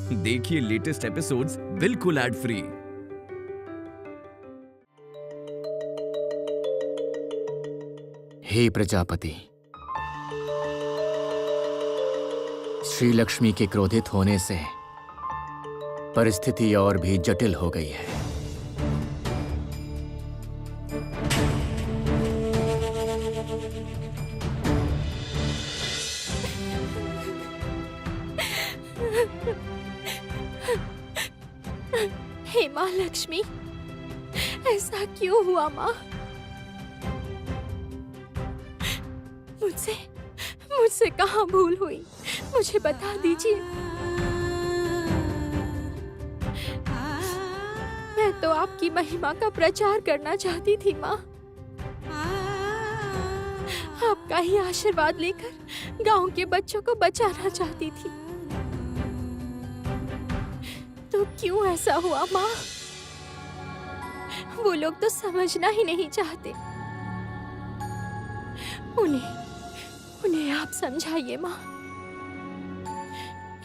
देखिए latest episodes बिल्कुल ad free. हे प्रजापति, श्री लक्ष्मी के क्रोधित होने से परिस्थिति और भी जटिल हो गई है। हे माँ लक्ष्मी, ऐसा क्यों हुआ माँ? मुझसे कहाँ भूल हुई, मुझे बता दीजिए। मैं तो आपकी महिमा का प्रचार करना चाहती थी माँ। आपका ही आशीर्वाद लेकर गांव के बच्चों को बचाना चाहती थी। तो क्यों ऐसा हुआ माँ? वो लोग तो समझना ही नहीं चाहते। उन्हें आप समझाइए माँ।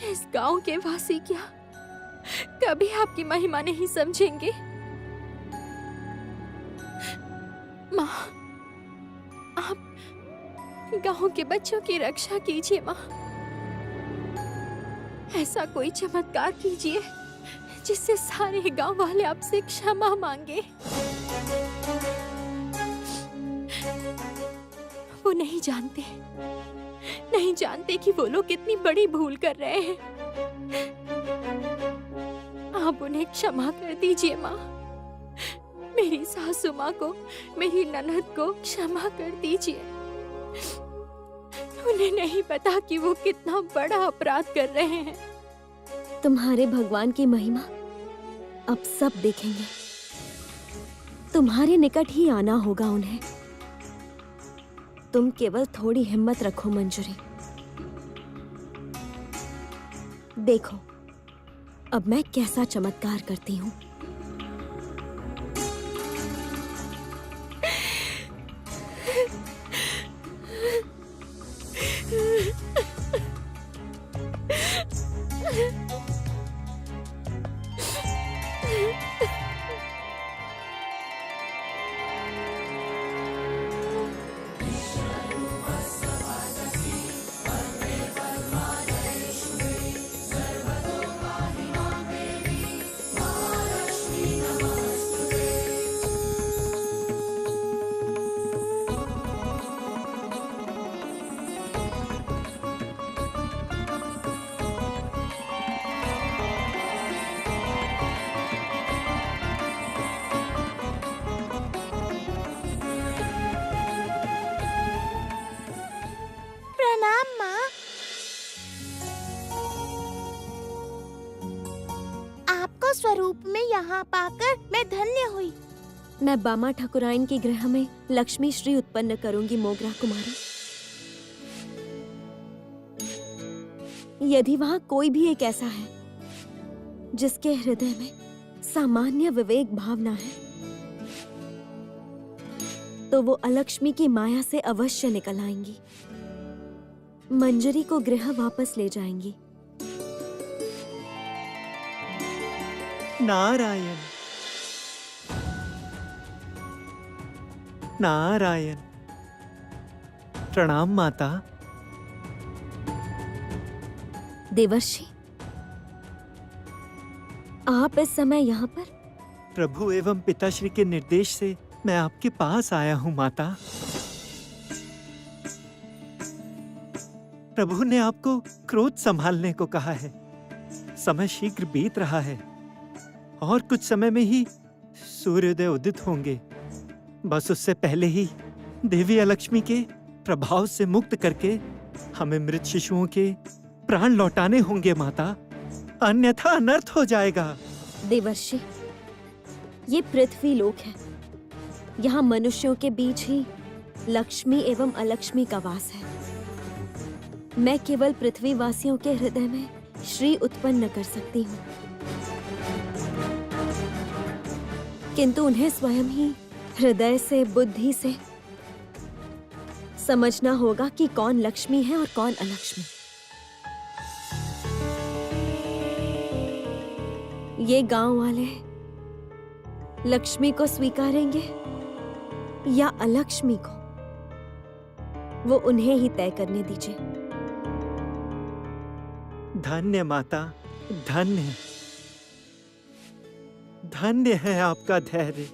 इस गांव के वासी क्या कभी आपकी महिमा नहीं समझेंगे? माँ, आप गांव के बच्चों की रक्षा कीजिए माँ। ऐसा कोई चमत्कार कीजिए जिससे सारे गांव वाले आपसे क्षमा मांगे। वो नहीं जानते कि वो लोग कितनी बड़ी भूल कर रहे हैं। आप उन्हें क्षमा कर दीजिए माँ। मेरी सासू माँ को, मेरी ननद को क्षमा कर दीजिए। उन्हें नहीं पता कि वो कितना बड़ा अपराध कर रहे हैं। तुम्हारे भगवान की महिमा अब सब देखेंगे। तुम्हारे निकट ही आना होगा उन्हें। तुम केवल थोड़ी हिम्मत रखो मंजरी। देखो अब मैं कैसा चमत्कार करती हूँ। प्रणाम माँ। आपको स्वरूप में यहाँ पाकर मैं धन्य हुई। मैं बामा ठाकुराइन के गृह में लक्ष्मी श्री उत्पन्न करूंगी मोगरा कुमारी। यदि वहाँ कोई भी एक ऐसा है जिसके हृदय में सामान्य विवेक भावना है तो वो अलक्ष्मी की माया से अवश्य निकल आएंगी, मंजरी को गृह वापस ले जाएंगी। नारायण नारायण। प्रणाम माता। देवर्षि, आप इस समय यहाँ पर? प्रभु एवं पिताश्री के निर्देश से मैं आपके पास आया हूँ माता। प्रभु ने आपको क्रोध संभालने को कहा है। समय शीघ्र बीत रहा है और कुछ समय में ही सूर्योदय उदित होंगे। बस उससे पहले ही देवी अलक्ष्मी के प्रभाव से मुक्त करके हमें मृत शिशुओं के प्राण लौटाने होंगे माता, अन्यथा अनर्थ हो जाएगा। देवर्षि, ये पृथ्वी लोक है। यहाँ मनुष्यों के बीच ही लक्ष्मी एवं अलक्ष्मी का वास है। मैं केवल पृथ्वी वासियों के हृदय में श्री उत्पन्न कर सकती हूँ, किंतु उन्हें स्वयं ही हृदय से, बुद्धि से समझना होगा कि कौन लक्ष्मी है और कौन अलक्ष्मी। ये गांव वाले लक्ष्मी को स्वीकारेंगे या अलक्ष्मी को, वो उन्हें ही तय करने दीजिए। धन्य माता, धन्य। धन्य है आपका धैर्य,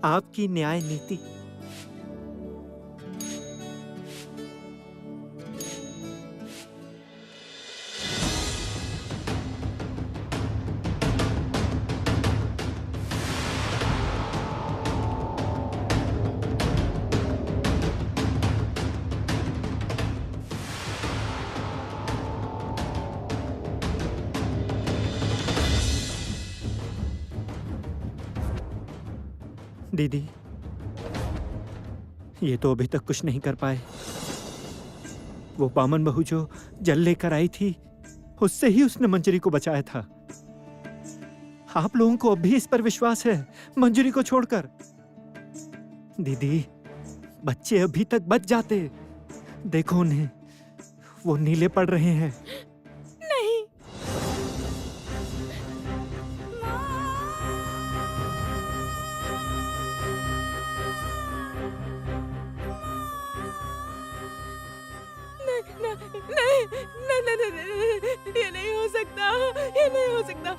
आपकी न्याय नीति। दीदी, ये तो अभी तक कुछ नहीं कर पाए। वो बामन बहू जो जल लेकर आई थी, उससे ही उसने मंजरी को बचाया था। आप लोगों को अब भी इस पर विश्वास है, मंजरी को छोड़कर? दीदी, बच्चे अभी तक बच जाते। देखो उन्हें, वो नीले पड़ रहे हैं। नहीं, नहीं, ये नहीं हो सकता, ये नहीं हो सकता।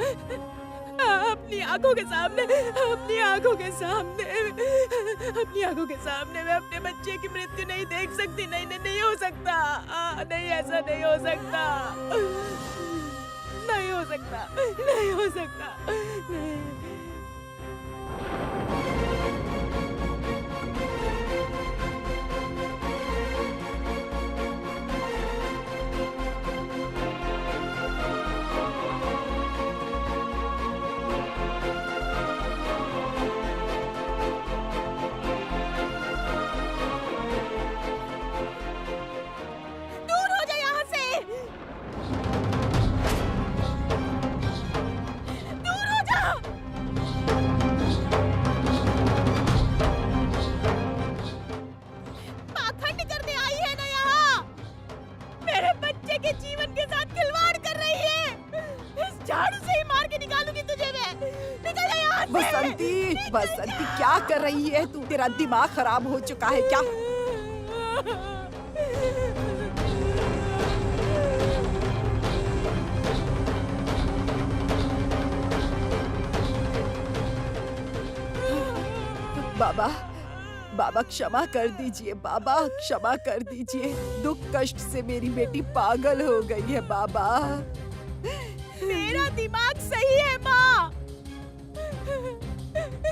अपनी आंखों के सामने, अपनी आंखों के सामने, अपनी आंखों के सामने मैं अपने बच्चे की मृत्यु नहीं देख सकती। नहीं, नहीं, नहीं हो सकता। नहीं, ऐसा नहीं हो सकता। नहीं हो सकता, नहीं हो सकता, नहीं। बसंती, क्या कर रही है तू? तेरा दिमाग खराब हो चुका है क्या? बाबा, बाबा क्षमा कर दीजिए, बाबा क्षमा कर दीजिए। दुख कष्ट से मेरी बेटी पागल हो गई है बाबा। मेरा दिमाग सही है माँ।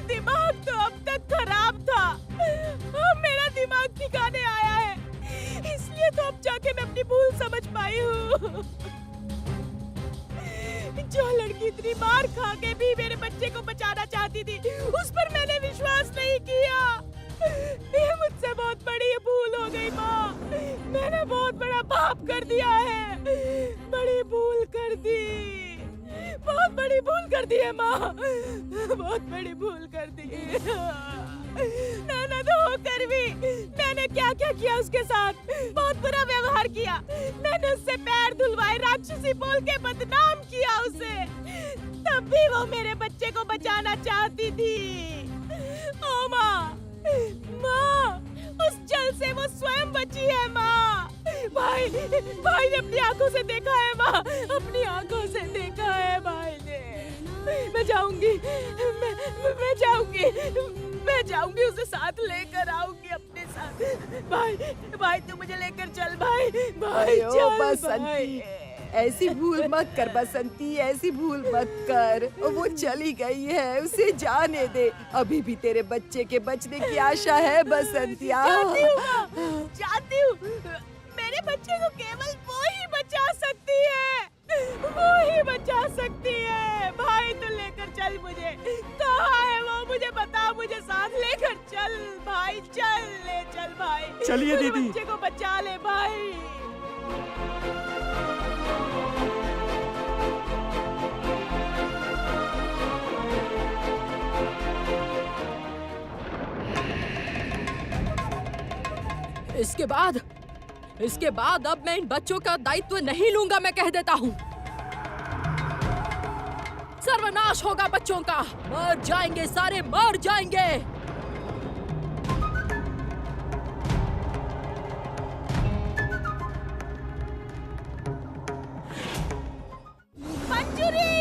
दिमाग तो अब तक खराब था, अब मेरा दिमाग ठिकाने आया है, इसलिए तो अब जाके मैं अपनी भूल समझ पाई हूँ। जो लड़की इतनी मार खा के भी मेरे बच्चे को बचाना चाहती थी, उस पर मैंने विश्वास नहीं किया। ये मुझसे बहुत बड़ी भूल हो गई माँ। मैंने बहुत बड़ा पाप कर दिया है, बड़ी भूल कर दी, बहुत बड़ी भूल कर दी है माँ, बहुत बड़ी भूल कर दी। ननद होकर भी मैंने क्या क्या किया उसके साथ, बहुत बुरा व्यवहार किया। मैंने उससे पैर धुलवाए, राक्षसी बोल के बदनाम किया उसे, तब भी वो मेरे बच्चे को बचाना चाहती थी। ओ माँ, माँ, उस जल से वो स्वयं बची है माँ। भाई ने अपनी आंखों से देखा है माँ, अपनी आंखों से देखा है भाई ने। मैं जाऊंगी, मैं जाऊंगी, उसे साथ लेकर आऊंगी अपने साथ। भाई तू मुझे लेकर चल भाई, चल बसंती, ऐसी भूल मत कर बसंती, ऐसी भूल मत कर। वो चली गई है, उसे जाने दे। अभी भी तेरे बच्चे के बचने की आशा है बसंती। जाती हूँ। मेरे बच्चे को केवल वो ही बचा सकती है, वो ही बचा सकती है। भाई तो लेकर चल मुझे, कहाँ है वो? मुझे बता, मुझे साथ लेकर चल भाई, चल भाई। चलिए दीदी, बच्चे को बचा ले भाई। इसके बाद अब मैं इन बच्चों का दायित्व नहीं लूंगा, मैं कह देता हूँ। सर्वनाश होगा बच्चों का। मर जाएंगे, सारे मर जाएंगे। मंजूरी,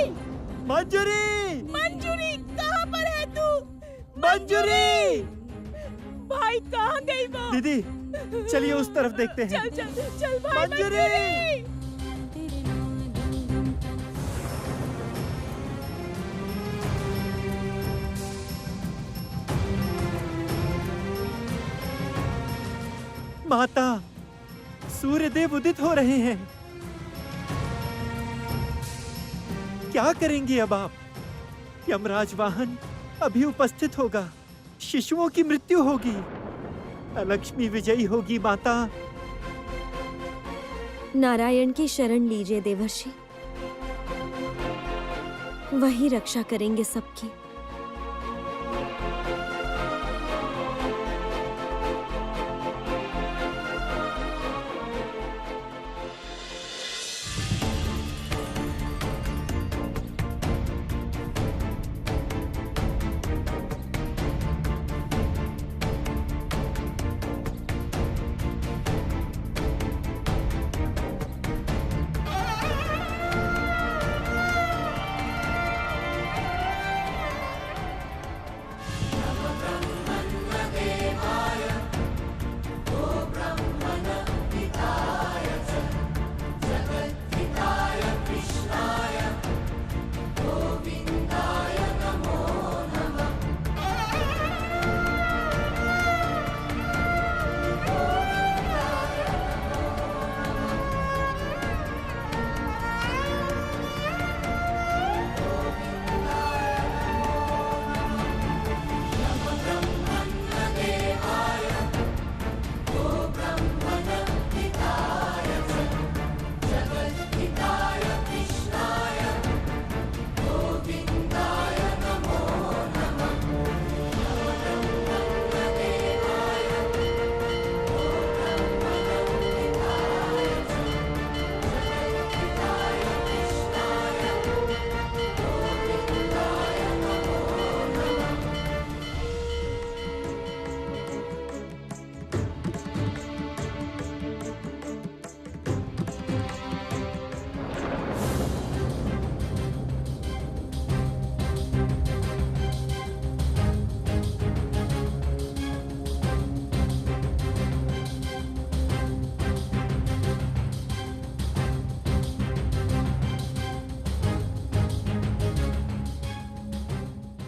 मंजूरी, मंजूरी कहाँ पर है तू? मंजूरी! भाई कहाँ गई वो? दीदी, चलिए उस तरफ देखते हैं। चल चल चल भाई। मंजूरी! माता, सूर्यदेव उदित हो रहे हैं। क्या करेंगी अब आप? यमराज वाहन अभी उपस्थित होगा, शिशुओं की मृत्यु होगी, अलक्ष्मी विजयी होगी। माता, नारायण की शरण लीजिए देवर्षि, वही रक्षा करेंगे सबकी।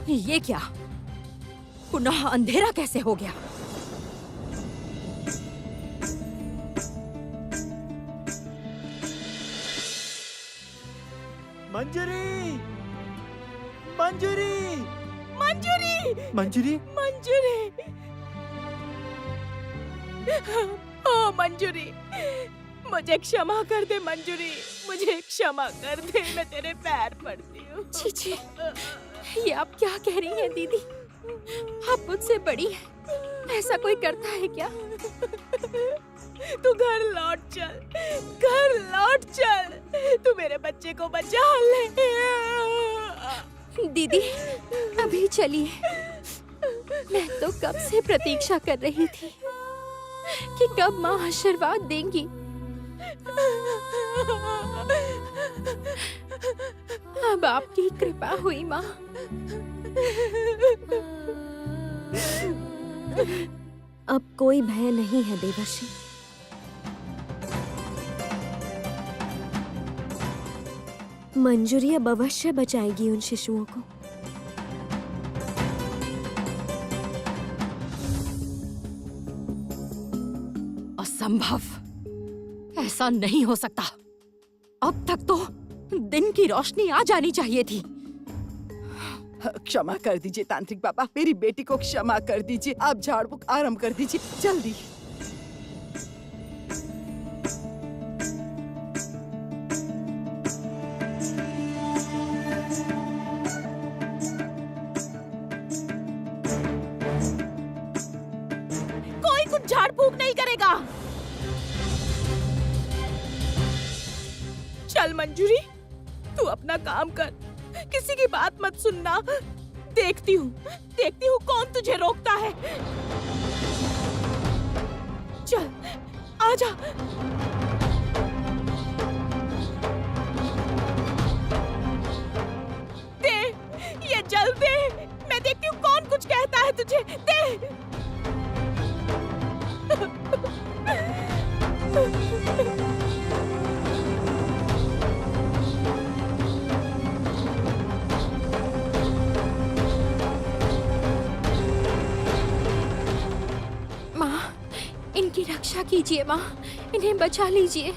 ये क्या? पुनः अंधेरा कैसे हो गया? मंजूरी, मंजूरी, मंजूरी, मंजूरी, मंजूरी। ओ मंजूरी, मुझे क्षमा कर दे मंजूरी, मुझे क्षमा कर दे, मैं तेरे पैर पड़ती हूँ। छी छी, ये आप क्या कह रही हैं दीदी? आप मुझसे बड़ी हैं, ऐसा कोई करता है क्या? तू घर लौट चल, घर लौट चल, तू मेरे बच्चे को बचा ले। दीदी अभी चलिए, मैं तो कब से प्रतीक्षा कर रही थी कि कब माँ आशीर्वाद देंगी। अब आपकी कृपा हुई माँ। अब कोई भय नहीं है देवर्षि। मंजूरी अब अवश्य बचाएगी उन शिशुओं को। असंभव, ऐसा नहीं हो सकता। अब तक तो दिन की रोशनी आ जानी चाहिए थी। क्षमा कर दीजिए तांत्रिक बाबा, मेरी बेटी को क्षमा कर दीजिए। आप झाड़ फूक आरंभ कर दीजिए जल्दी। कोई कुछ झाड़ फूक नहीं करेगा। चल मंजूरी, तू अपना काम कर, किसी की बात मत सुनना। देखती हूँ कौन तुझे रोकता है। चल आजा। दे, ये जल दे। मैं देखती हूँ कौन कुछ कहता है तुझे। दे। माँ, इनकी रक्षा कीजिए माँ, इन्हें बचा लीजिए।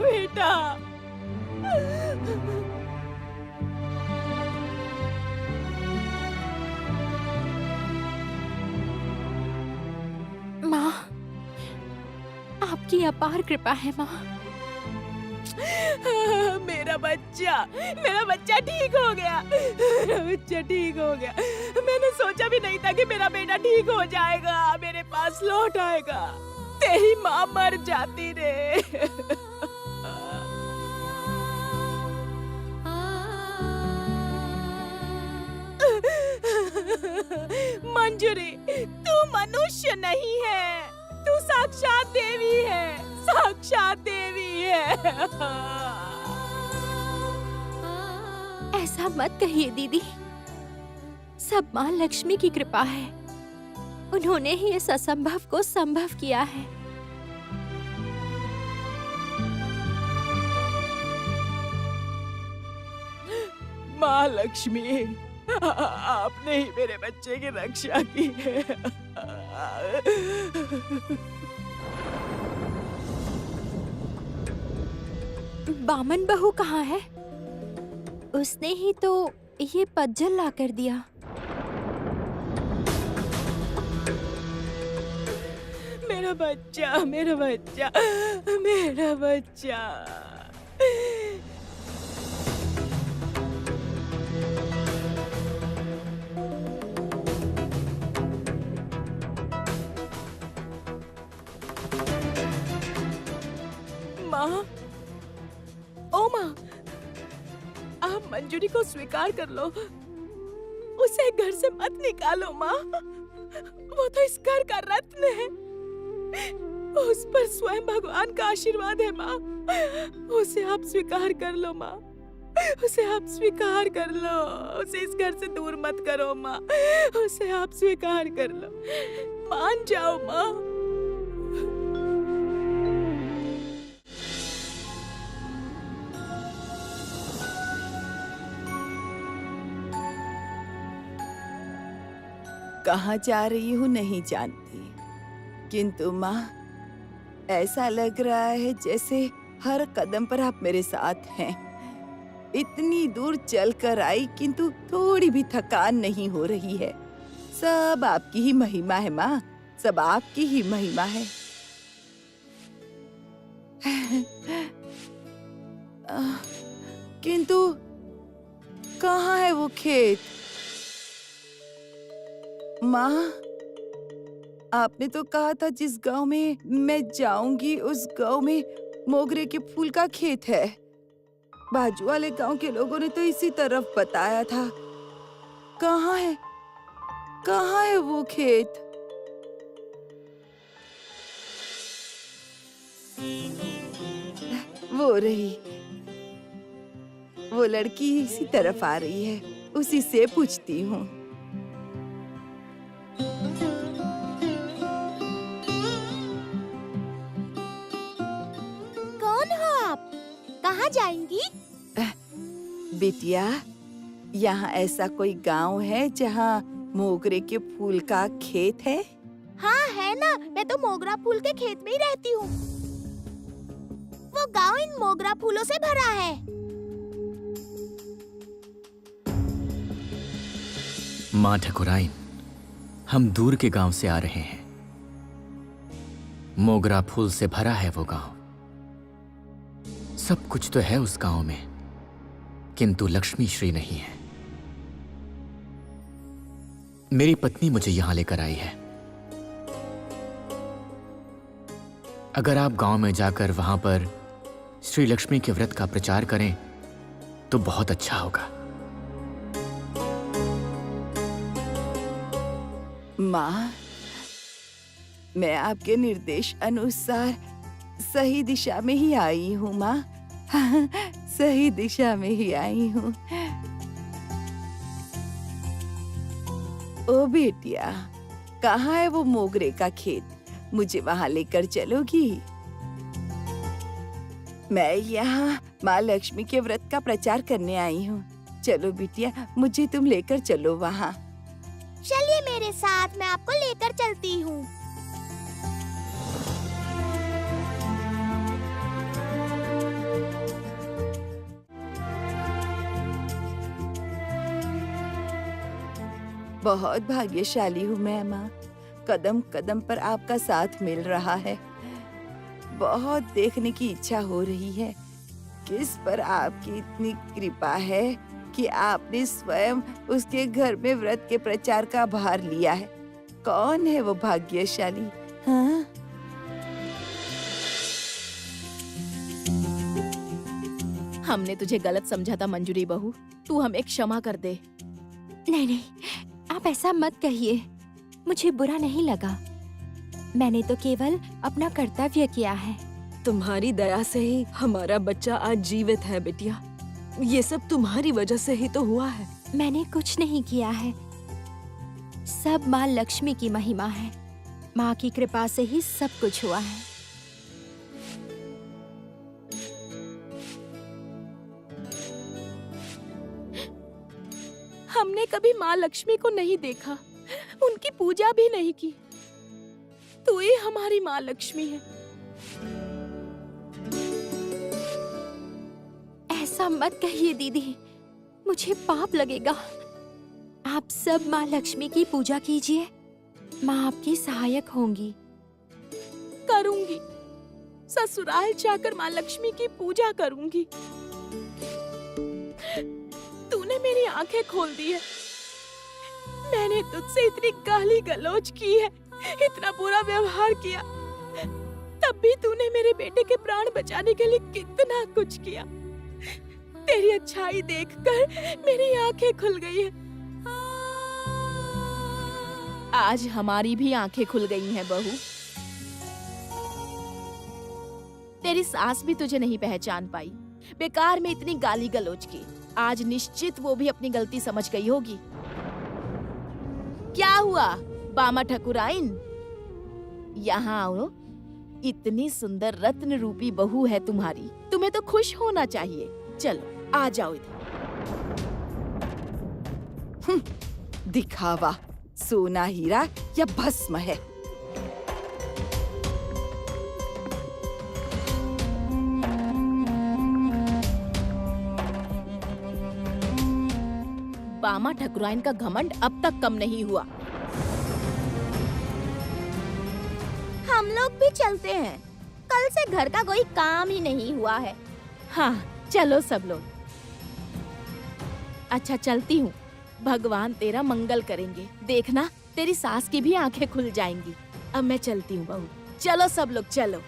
बेटा। माँ, आपकी अपार कृपा है माँ। मेरा बच्चा ठीक हो गया। मेरा बच्चा ठीक हो गया। मैंने सोचा भी नहीं था कि मेरा बेटा ठीक हो जाएगा, मेरे पास लौट आएगा। तेरी माँ मर जाती रे। मंजूरी, तू मनुष्य नहीं है, तू साक्षात देवी है, साक्षात देवी है। ऐसा मत कहिए दीदी। सब माँ लक्ष्मी की कृपा है। उन्होंने ही इस असंभव को संभव किया है। माँ लक्ष्मी, आपने ही मेरे बच्चे की रक्षा की है। बामन बहू कहाँ है? उसने ही तो ये पज्जल ला कर दिया। मेरा बच्चा, मेरा बच्चा, मेरा बच्चा। माँ, ओ माँ, आप मंजूरी को स्वीकार कर लो। उसे घर से मत निकालो माँ। वो तो इस घर का रत्न है। उस पर स्वयं भगवान का आशीर्वाद है माँ। उसे आप स्वीकार कर लो माँ। उसे आप स्वीकार कर लो। उसे इस घर से दूर मत करो माँ। उसे आप स्वीकार कर लो। मान जाओ माँ। कहाँ जा रही हूँ नहीं जानती, किंतु माँ ऐसा लग रहा है जैसे हर कदम पर आप मेरे साथ हैं। इतनी दूर चलकर आई किंतु थोड़ी भी थकान नहीं हो रही है। सब आपकी ही महिमा है माँ, सब आपकी ही महिमा है। किंतु कहाँ है वो खेत? माँ, आपने तो कहा था जिस गांव में मैं जाऊंगी उस गांव में मोगरे के फूल का खेत है। बाजू वाले गांव के लोगों ने तो इसी तरफ बताया था। कहाँ है? कहाँ है वो खेत? वो रही, वो लड़की इसी तरफ आ रही है। उसी से पूछती हूँ। कहाँ जाएंगी? बिटिया, यहाँ ऐसा कोई गांव है जहाँ मोगरे के फूल का खेत है? हाँ है ना, मैं तो मोगरा फूल के खेत में ही रहती हूँ। वो गांव इन मोगरा फूलों से भरा है। माँ ठकुराइन, हम दूर के गांव से आ रहे हैं। मोगरा फूल से भरा है वो गांव। सब कुछ तो है उस गांव में, किंतु लक्ष्मी श्री नहीं है। मेरी पत्नी मुझे यहां लेकर आई है। अगर आप गांव में जाकर वहां पर श्री लक्ष्मी के व्रत का प्रचार करें तो बहुत अच्छा होगा। माँ, मैं आपके निर्देश अनुसार सही दिशा में ही आई हूँ माँ। सही दिशा में ही आई हूँ। ओ बेटिया, कहाँ है वो मोगरे का खेत? मुझे वहाँ लेकर चलोगी? मैं यहाँ माँ लक्ष्मी के व्रत का प्रचार करने आई हूँ। चलो बिटिया, मुझे तुम लेकर चलो वहाँ। चलिए मेरे साथ, मैं आपको लेकर चलती हूँ। बहुत भाग्यशाली हूँ मैं माँ। कदम कदम पर आपका साथ मिल रहा है। बहुत देखने की इच्छा हो रही है किस पर आपकी इतनी कृपा है कि आपने स्वयं उसके घर में व्रत के प्रचार का भार लिया है। कौन है वो भाग्यशाली? हाँ? हमने तुझे गलत समझा था मंजूरी बहू, तू हमें क्षमा कर दे। नहीं नहीं, आप ऐसा मत कहिए। मुझे बुरा नहीं लगा। मैंने तो केवल अपना कर्तव्य किया है। तुम्हारी दया से ही हमारा बच्चा आज जीवित है बिटिया। ये सब तुम्हारी वजह से ही तो हुआ है। मैंने कुछ नहीं किया है, सब माँ लक्ष्मी की महिमा है। माँ की कृपा से ही सब कुछ हुआ है। हमने कभी माँ लक्ष्मी को नहीं देखा, उनकी पूजा भी नहीं की। तू ही हमारी माँ लक्ष्मी है। ऐसा मत कहिए दीदी, मुझे पाप लगेगा। आप सब माँ लक्ष्मी की पूजा कीजिए, माँ आपकी सहायक होंगी। करूंगी, ससुराल जाकर माँ लक्ष्मी की पूजा करूंगी। तूने मेरी आंखें खोल दी है। मैंने तुझसे इतनी गाली गलौज की है, इतना बुरा व्यवहार किया, तब भी तूने मेरे बेटे के प्राण बचाने के लिए कितना कुछ किया। तेरी अच्छाई देखकर मेरी आंखें खुल गई है। आज हमारी भी आंखें खुल गई हैं बहू। तेरी सास भी तुझे नहीं पहचान पाई, बेकार में इतनी गाली गलौज की। आज निश्चित वो भी अपनी गलती समझ गई होगी। क्या हुआ बामा ठकुराइन, यहाँ आओ। इतनी सुंदर रत्न रूपी बहू है तुम्हारी, तुम्हें तो खुश होना चाहिए। चलो आ जाओ इधर। दिखावा, सोना हीरा या भस्म है। बामा ठकुराइन का घमंड अब तक कम नहीं हुआ। हम लोग भी चलते हैं, कल से घर का कोई काम ही नहीं हुआ है। हाँ चलो सब लोग। अच्छा चलती हूँ, भगवान तेरा मंगल करेंगे। देखना तेरी सास की भी आंखें खुल जाएंगी। अब मैं चलती हूँ बहू। चलो सब लोग चलो।